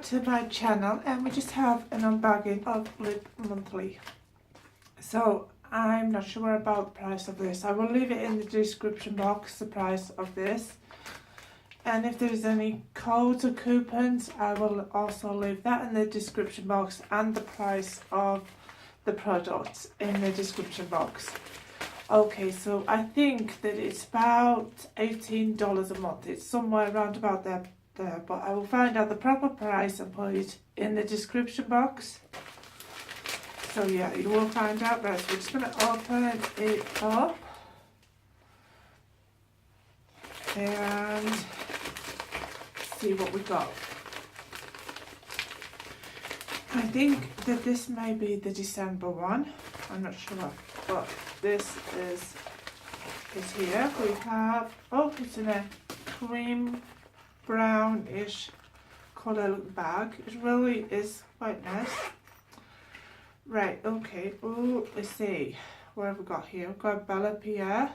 to my channel, and we just have an unbagging of Lipmonthly. So I'm not sure about the price of this. I will leave it in the description box, the price of this. And if there's any codes or coupons, I will also leave that in the description box, and the price of the products in the description box. Okay, so I think that it's about $18 a month. It's somewhere around about there, but I will find out the proper price and put it in the description box. So yeah, you will find out. Right, so we're just going to open it up and see what we got. I think that this may be the December one. I'm not sure, but this is here. We have, oh, it's in a cream brownish colour bag. It really is quite nice. Right, okay. Oh, let's see. What have we got here? We've got Bella Pierre.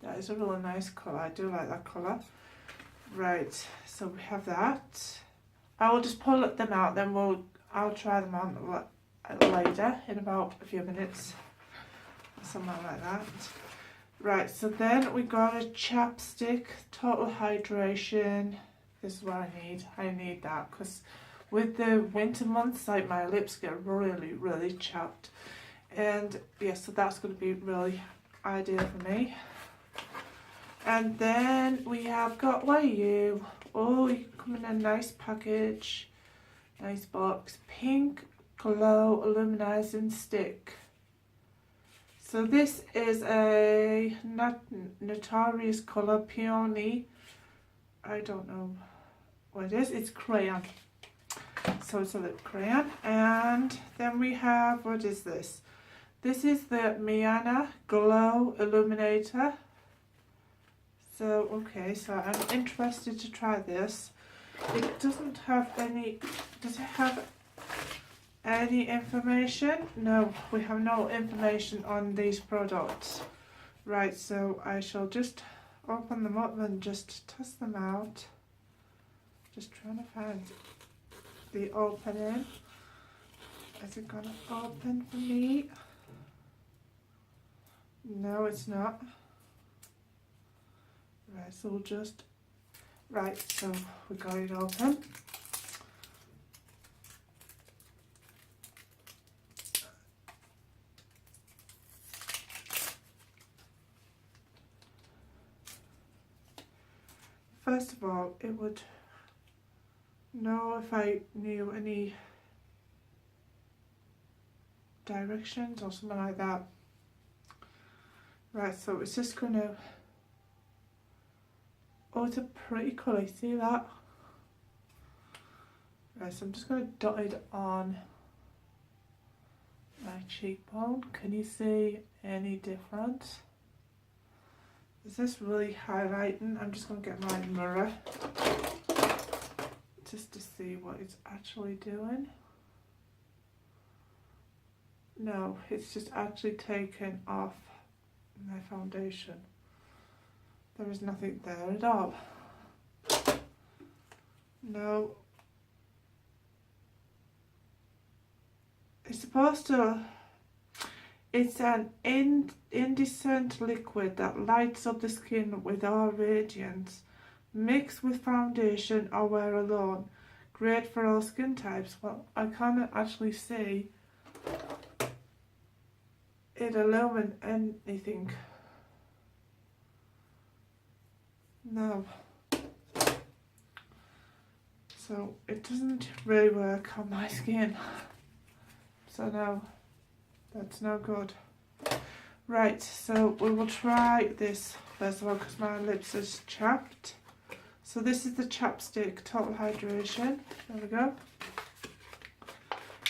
That is a really nice colour. I do like that colour. Right, so we have that. I will just pull them out, then I'll try them on later in about a few minutes. Something like that. Right, so then we got a chapstick, total hydration. This is what I need. I need that because with the winter months, like, my lips get really chapped, and yeah, so that's going to be really ideal for me. And then we have got, where are you? Oh, you come in a nice package, nice box. Pink Glow Illuminizing Stick. So this is a notorious colour, peony. I don't know what it is. It's crayon. So it's a lip crayon. And then we have, what is this? This is the Miana Glow Illuminator. So, okay, so I'm interested to try this. It doesn't have any, does it have any information? No, we have no information on these products. Right, so I shall just open them up and just test them out. Just trying to find the opening. Is it gonna open for me? No, it's not. Right, so we'll just, right, so we got it open. First of all, it would know if I knew any directions or something like that. Right, so it's just going to, oh, it's a pretty colour, see that? Right, so I'm just going to dot it on my cheekbone. Can you see any difference? Is this really highlighting? I'm just going to get my mirror just to see what it's actually doing. No, it's just actually taken off my foundation. There is nothing there at all. No. It's supposed to, it's an incandescent liquid that lights up the skin with all radiance. Mix with foundation or wear alone. Great for all skin types. Well, I can't actually see it illumine anything. No. So it doesn't really work on my skin. So no, that's no good. Right, so we will try this first of all because my lips are chapped. So this is the chapstick, total hydration. There we go.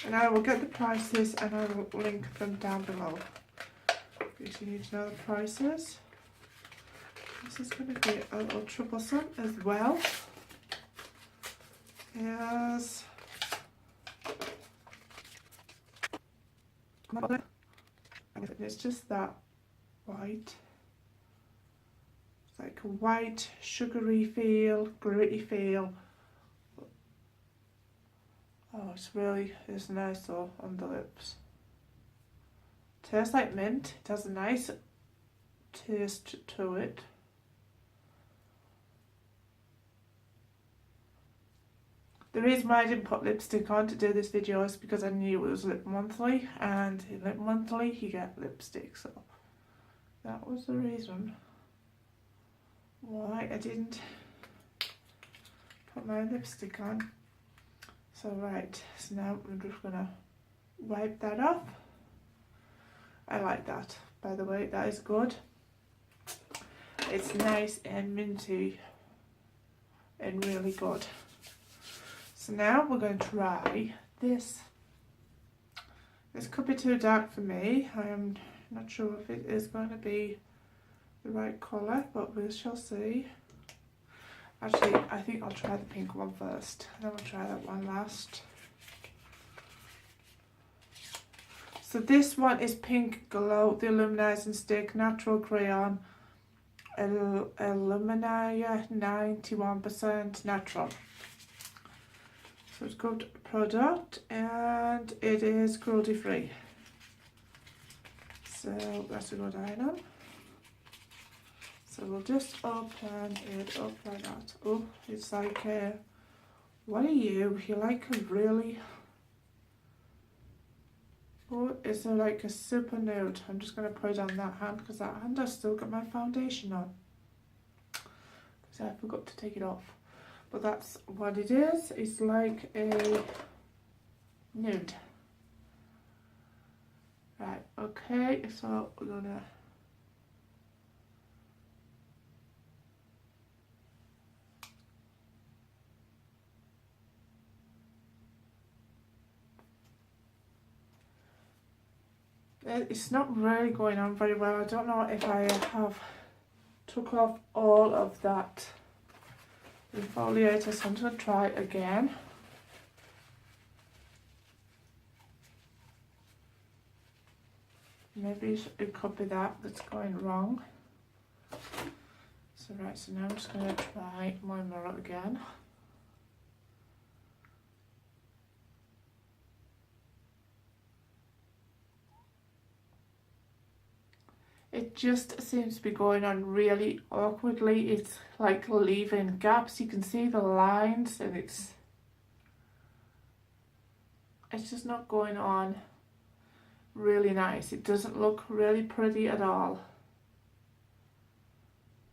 And I will get the prices and I will link them down below. Because you need to know the prices. This is going to be a little troublesome as well. Yes. It's just that white. It's like a white, sugary feel, gritty feel. Oh, it's nice though on the lips. Tastes like mint. It has a nice taste to it. The reason why I didn't put lipstick on to do this video is because I knew it was Lipmonthly, and in Lipmonthly you get lipstick, so that was the reason why I didn't put my lipstick on. So right, so now I'm just gonna wipe that off. I like that, by the way, that is good. It's nice and minty and really good. So now we're going to try this. This could be too dark for me. I am not sure if it is going to be the right colour, but we shall see. Actually, I think I'll try the pink one first, and then we'll try that one last. So this one is Pink Glow, the Illuminizing Stick Natural Crayon, Illuminizer 91% natural. So it's a good product and it is cruelty free. So that's a good item. So we'll just open it up like that. Oh, it's like a, what are you? You're like a really, oh, it's like a super nude. I'm just going to put it on that hand because that hand I've still got my foundation on. Because I forgot to take it off. But that's what it is. It's like a nude. Right, okay, so we're gonna it's not really going on very well. I don't know if I have took off all of that defoliator, so I'm just going to try again. Maybe it could be that's going wrong. So right, so now I'm just going to try my mirror again. It just seems to be going on really awkwardly. It's like leaving gaps. You can see the lines and it's just not going on really nice. It doesn't look really pretty at all.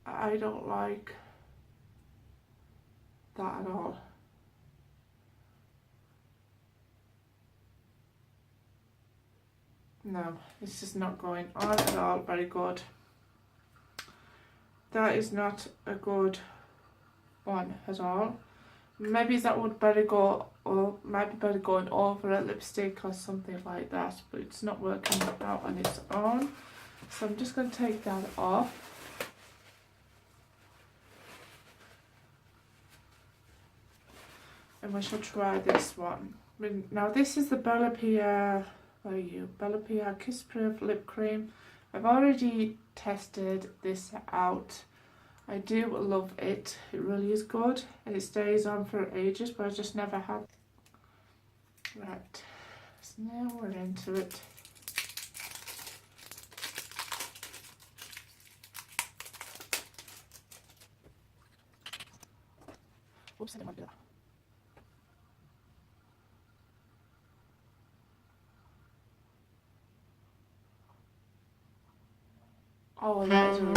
I don't like that at all. No, it's just not going on at all very good. That is not a good one at all. Maybe that would better go, or might be better going over a lipstick or something like that, but it's not working out on its own. So I'm just going to take that off. And we shall try this one. Now this is the Bella Pierre, where are you? Bella Pierre Kiss Proof Lip Cream. I've already tested this out. I do love it. It really is good and it stays on for ages, but I just never have. Right, so now we're into it. Oops, I didn't want to do that. Oh, that is really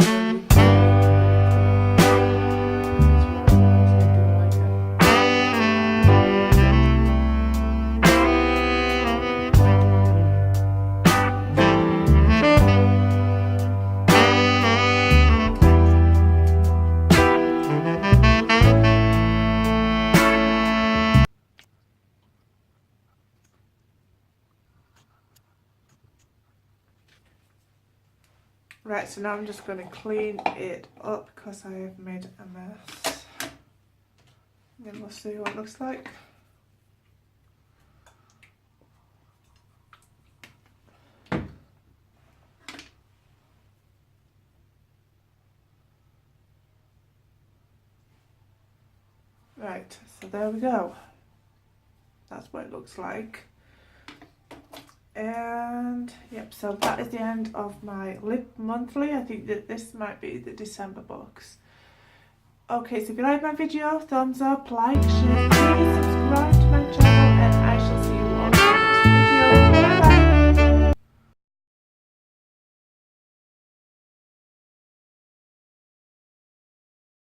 right, so now I'm just going to clean it up because I have made a mess. Then we'll see what it looks like. Right, so there we go. that's what it looks like. And yep, so that is the end of my Lipmonthly. I think that this might be the December box. Okay, so if you like my video, thumbs up, like, share, please subscribe to my channel.